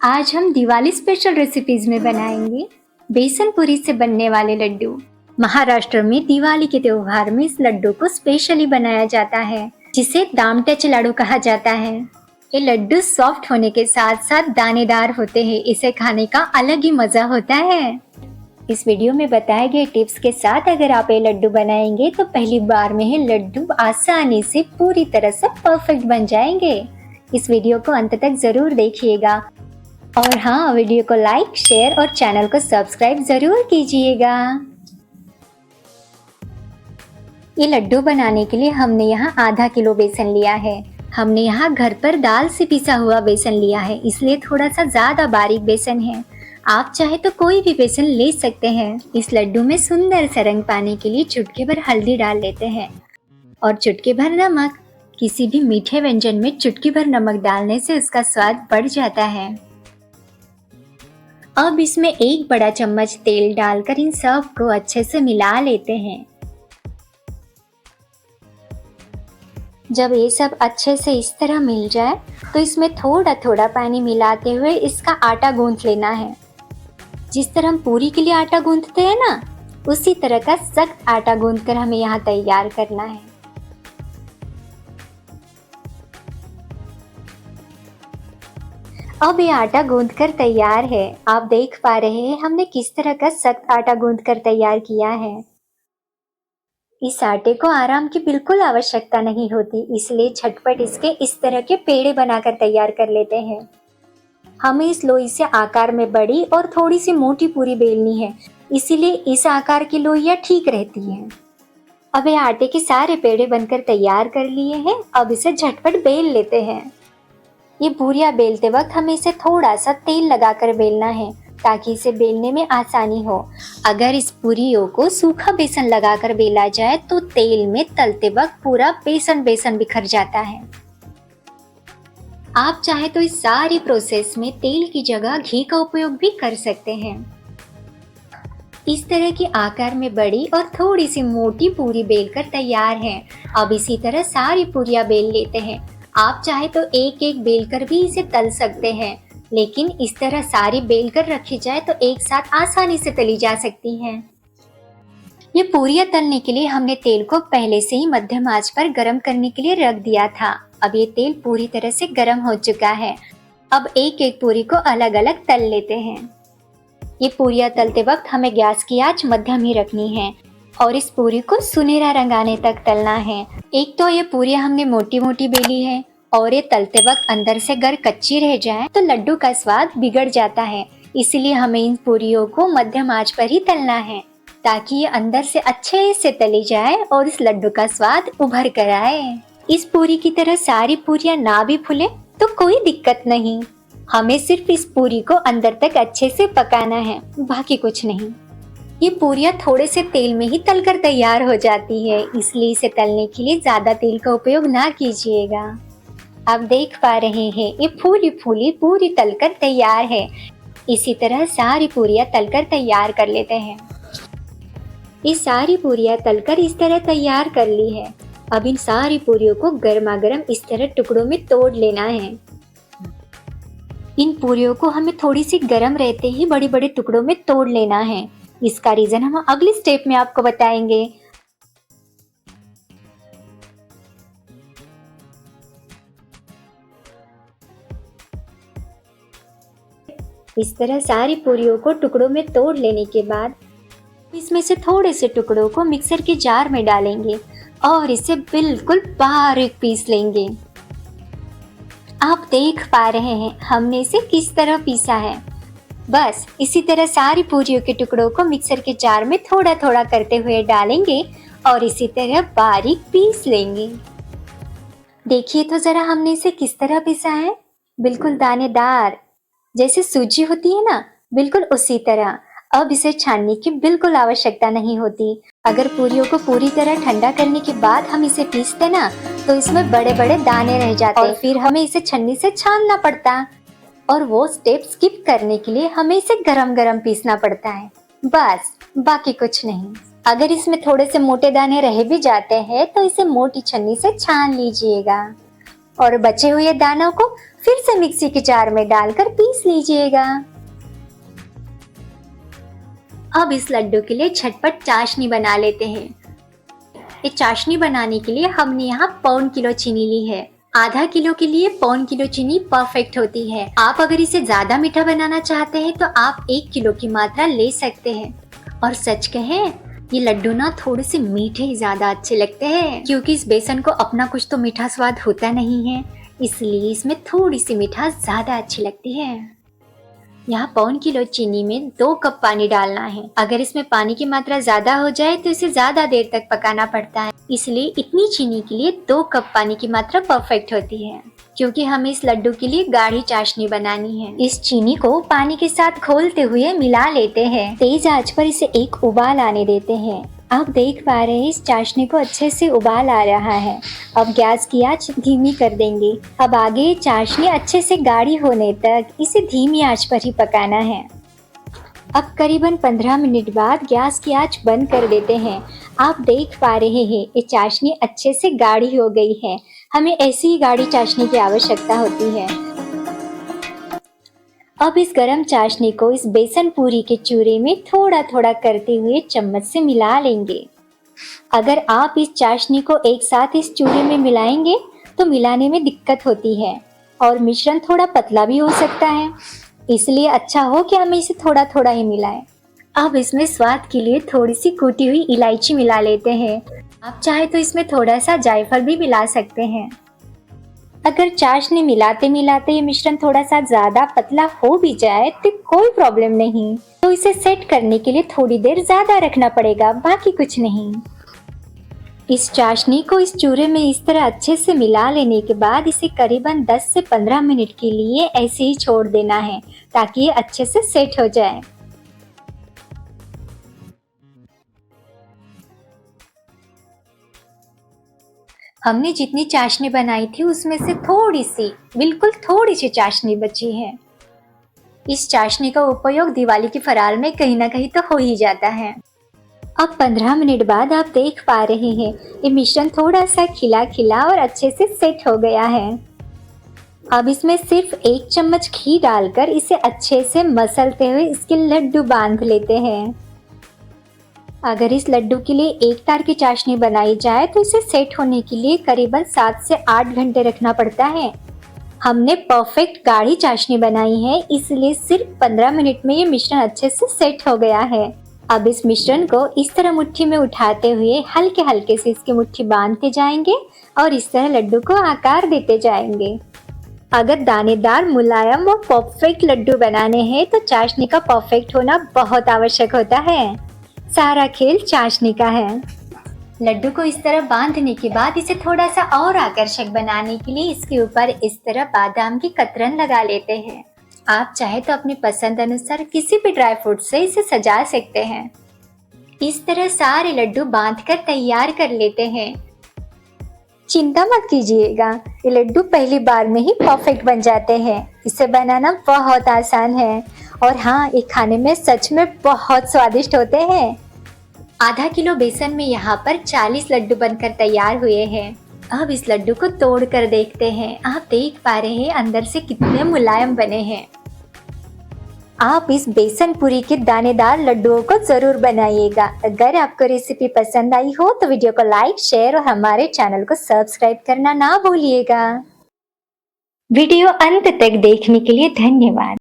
आज हम Diwali special recipes में बनाएंगे बेसन पूरी से बनने वाले लड्डू। महाराष्ट्र में दिवाली के त्योहार में इस लड्डू को स्पेशली बनाया जाता है, जिसे दामटेच लाडू कहा जाता है। ये लड्डू सॉफ्ट होने के साथ साथ दानेदार होते हैं। इसे खाने का अलग ही मजा होता है। इस वीडियो में बताए गए टिप्स के साथ अगर आप ये लड्डू बनाएंगे तो पहली बार में ही लड्डू आसानी से पूरी तरह से परफेक्ट बन जाएंगे। इस वीडियो को अंत तक जरूर देखिएगा और हाँ, वीडियो को लाइक, शेयर और चैनल को सब्सक्राइब जरूर कीजिएगा। ये लड्डू बनाने के लिए हमने यहाँ आधा किलो बेसन लिया है। हमने यहाँ घर पर दाल से पिसा हुआ बेसन लिया है, इसलिए थोड़ा सा ज्यादा बारीक बेसन है। आप चाहे तो कोई भी बेसन ले सकते हैं। इस लड्डू में सुंदर सा रंग पाने के लिए चुटकी भर हल्दी डाल लेते हैं और चुटकी भर नमक। किसी भी मीठे व्यंजन में चुटकी भर नमक डालने से उसका स्वाद बढ़ जाता है। अब इसमें एक बड़ा चम्मच तेल डालकर इन सब को अच्छे से मिला लेते हैं। जब ये सब अच्छे से इस तरह मिल जाए तो इसमें थोड़ा थोड़ा पानी मिलाते हुए इसका आटा गूंथ लेना है। जिस तरह हम पूरी के लिए आटा गूंथते हैं ना, उसी तरह का सख्त आटा गूंथकर हमें यहाँ तैयार करना है। अब ये आटा गूंथकर तैयार है। आप देख पा रहे हैं हमने किस तरह का सख्त आटा गूंथकर तैयार किया है। इस आटे को आराम की बिल्कुल आवश्यकता नहीं होती, इसलिए झटपट इसके इस तरह के पेड़े बनाकर तैयार कर लेते हैं। हमें इस लोई से आकार में बड़ी और थोड़ी सी मोटी पूरी बेलनी है, इसीलिए इस आकार की लोइयां ठीक रहती हैं। अब ये आटे के सारे पेड़े बनकर तैयार कर लिए हैं। अब इसे झटपट बेल लेते हैं। ये पूरियां बेलते वक्त हमें इसे थोड़ा सा तेल लगाकर बेलना है, ताकि इसे बेलने में आसानी हो। अगर इस पूरियों को सूखा बेसन लगाकर बेला जाए तो तेल में तलते वक्त पूरा बेसन बिखर जाता है। आप चाहे तो इस सारी प्रोसेस में तेल की जगह घी का उपयोग भी कर सकते हैं। इस तरह की आकार में बड़ी और थोड़ी सी मोटी पूरी बेलकर तैयार है। अब इसी तरह सारी पूरियां बेल लेते हैं। आप चाहे तो एक एक बेलकर भी इसे तल सकते हैं, लेकिन इस तरह सारी बेलकर रखी जाए तो एक साथ आसानी से तली जा सकती हैं। ये पूरियां तलने के लिए हमने तेल को पहले से ही मध्यम आंच पर गर्म करने के लिए रख दिया था। अब ये तेल पूरी तरह से गर्म हो चुका है। अब एक एक पूरी को अलग अलग तल लेते हैं। ये पूरियां तलते वक्त हमें गैस की आंच मध्यम ही रखनी है और इस पूरी को सुनहरा रंग आने तक तलना है। एक तो ये पूरियां हमने मोटी मोटी बेली है और ये तलते वक्त अंदर से अगर कच्ची रह जाए तो लड्डू का स्वाद बिगड़ जाता है। इसलिए हमें इन पूरियों को मध्यम आंच पर ही तलना है, ताकि ये अंदर से अच्छे से तली जाए और इस लड्डू का स्वाद उभर कर आए। इस पूरी की तरह सारी पूरियां ना भी फूले तो कोई दिक्कत नहीं। हमें सिर्फ इस पूरी को अंदर तक अच्छे से पकाना है, बाकी कुछ नहीं। ये पूरियां थोड़े से तेल में ही तलकर तैयार हो जाती है, इसलिए इसे तलने के लिए ज्यादा तेल का उपयोग ना कीजिएगा। आप देख पा रहे हैं ये फूली फूली पूरी तलकर तैयार है। इसी तरह सारी पूरियां तलकर तैयार कर लेते हैं। ये सारी पूरियां तलकर इस तरह तैयार कर ली है। अब इन सारी पूरियों को गर्मा गर्म इस तरह टुकड़ों में तोड़ लेना है। इन पूरियों को हमें थोड़ी सी गर्म रहते ही बड़े बड़े टुकड़ों में तोड़ लेना है। इसका रीजन हम अगले स्टेप में आपको बताएंगे। इस तरह सारी पूरियों को टुकड़ों में तोड़ लेने के बाद इसमें से थोड़े से टुकड़ों को मिक्सर के जार में डालेंगे और इसे बिल्कुल बारीक पीस लेंगे। आप देख पा रहे हैं हमने इसे किस तरह पीसा है। बस इसी तरह सारी पूरियों के टुकड़ों को मिक्सर के जार में थोड़ा थोड़ा करते हुए डालेंगे और इसी तरह बारीक पीस लेंगे। देखिए तो जरा हमने इसे किस तरह पीसा है, बिल्कुल दानेदार, जैसे सूजी होती है ना, बिल्कुल उसी तरह। अब इसे छानने की बिल्कुल आवश्यकता नहीं होती। अगर पूरियों को पूरी तरह ठंडा करने के बाद हम इसे पीसते ना तो इसमें बड़े बड़े दाने रह जाते और फिर हमें इसे छन्नी से छानना पड़ता और वो स्टेप स्किप करने के लिए हमें इसे गरम गरम पीसना पड़ता है। बस, बाकी कुछ नहीं। अगर इसमें थोड़े से मोटे दाने रह भी जाते हैं तो इसे मोटी छन्नी से छान लीजिएगा और बचे हुए दानों को फिर से मिक्सी के जार में डालकर पीस लीजिएगा। अब इस लड्डू के लिए झटपट चाशनी बना लेते हैं। ये चाशनी बनाने के लिए हमने यहाँ 1.25 किलो चीनी ली है। आधा किलो के लिए 1.25 किलो चीनी परफेक्ट होती है। आप अगर इसे ज्यादा मीठा बनाना चाहते हैं तो आप 1 किलो की मात्रा ले सकते हैं। और सच कहें, ये लड्डू ना थोड़े से मीठे ही ज्यादा अच्छे लगते हैं, क्योंकि इस बेसन को अपना कुछ तो मीठा स्वाद होता नहीं है, इसलिए इसमें थोड़ी सी मिठास ज्यादा अच्छी लगती है। यहाँ 1.25 किलो चीनी में 2 कप पानी डालना है। अगर इसमें पानी की मात्रा ज्यादा हो जाए तो इसे ज्यादा देर तक पकाना पड़ता है, इसलिए इतनी चीनी के लिए 2 कप पानी की मात्रा परफेक्ट होती है, क्योंकि हमें इस लड्डू के लिए गाढ़ी चाशनी बनानी है। इस चीनी को पानी के साथ घोलते हुए मिला लेते हैं। तेज आंच पर इसे एक उबाल आने देते हैं। आप देख पा रहे हैं इस चाशनी को अच्छे से उबाल आ रहा है। अब गैस की आंच धीमी कर देंगे। अब आगे चाशनी अच्छे से गाढ़ी होने तक इसे धीमी आंच पर ही पकाना है। अब करीबन 15 मिनट बाद गैस की आंच बंद कर देते हैं। आप देख पा रहे हैं ये चाशनी अच्छे से गाढ़ी हो गई है। हमें ऐसी ही गाढ़ी चाशनी की आवश्यकता होती है। अब इस गरम चाशनी को इस बेसन पूरी के चूरे में थोड़ा थोड़ा करते हुए चम्मच से मिला लेंगे। अगर आप इस चाशनी को एक साथ इस चूरे में मिलाएंगे तो मिलाने में दिक्कत होती है और मिश्रण थोड़ा पतला भी हो सकता है, इसलिए अच्छा हो कि हम इसे थोड़ा थोड़ा ही मिलाएं। अब इसमें स्वाद के लिए थोड़ी सी कूटी हुई इलायची मिला लेते हैं। आप चाहे तो इसमें थोड़ा सा जायफल भी मिला सकते हैं। अगर चाशनी मिलाते मिलाते ये मिश्रण थोड़ा सा ज्यादा पतला हो भी जाए तो कोई प्रॉब्लम नहीं, तो इसे सेट करने के लिए थोड़ी देर ज्यादा रखना पड़ेगा, बाकी कुछ नहीं। इस चाशनी को इस चूरे में इस तरह अच्छे से मिला लेने के बाद इसे करीबन 10 से 15 मिनट के लिए ऐसे ही छोड़ देना है, ताकि ये अच्छे से सेट हो जाए। हमने जितनी चाशनी बनाई थी उसमें से बिल्कुल थोड़ी सी चाशनी बची है। इस चाशनी का उपयोग दिवाली की फराल में कहीं ना कहीं तो हो ही जाता है। अब 15 मिनट बाद आप देख पा रहे हैं ये मिश्रण थोड़ा सा खिला खिला और अच्छे से सेट हो गया है। अब इसमें सिर्फ 1 चम्मच घी डालकर इसे अच्छे से मसलते हुए इसके लड्डू बांध लेते हैं। अगर इस लड्डू के लिए 1 तार की चाशनी बनाई जाए तो इसे सेट होने के लिए करीबन 7 से 8 घंटे रखना पड़ता है। हमने परफेक्ट गाढ़ी चाशनी बनाई है, इसलिए सिर्फ 15 मिनट में ये मिश्रण अच्छे से सेट हो गया है। अब इस मिश्रण को इस तरह मुट्ठी में उठाते हुए हल्के हल्के से इसकी मुट्ठी बांधते जाएंगे और इस तरह लड्डू को आकार देते जाएंगे। अगर दानेदार, मुलायम और परफेक्ट लड्डू बनाने हैं तो चाशनी का परफेक्ट होना बहुत आवश्यक होता है। सारा खेल चाशनी का है। लड्डू को इस तरह बांधने के बाद इसे थोड़ा सा और आकर्षक बनाने के लिए इसके ऊपर इस तरह बादाम की कतरन लगा लेते हैं। आप चाहे तो अपनी पसंद अनुसार किसी भी ड्राई फ्रूट से इसे सजा सकते हैं। इस तरह सारे लड्डू बांधकर तैयार कर लेते हैं। चिंता मत कीजिएगा, ये लड्डू पहली बार में ही परफेक्ट बन जाते हैं। इसे बनाना बहुत आसान है और हाँ, ये खाने में सच में बहुत स्वादिष्ट होते हैं। आधा किलो बेसन में यहाँ पर 40 लड्डू बनकर तैयार हुए हैं। अब इस लड्डू को तोड़ कर देखते हैं। आप देख पा रहे हैं अंदर से कितने मुलायम बने हैं। आप इस बेसन पूरी के दानेदार लड्डुओं को जरूर बनाइएगा। अगर आपको रेसिपी पसंद आई हो तो वीडियो को लाइक, शेयर और हमारे चैनल को सब्सक्राइब करना ना भूलिएगा। वीडियो अंत तक देखने के लिए धन्यवाद।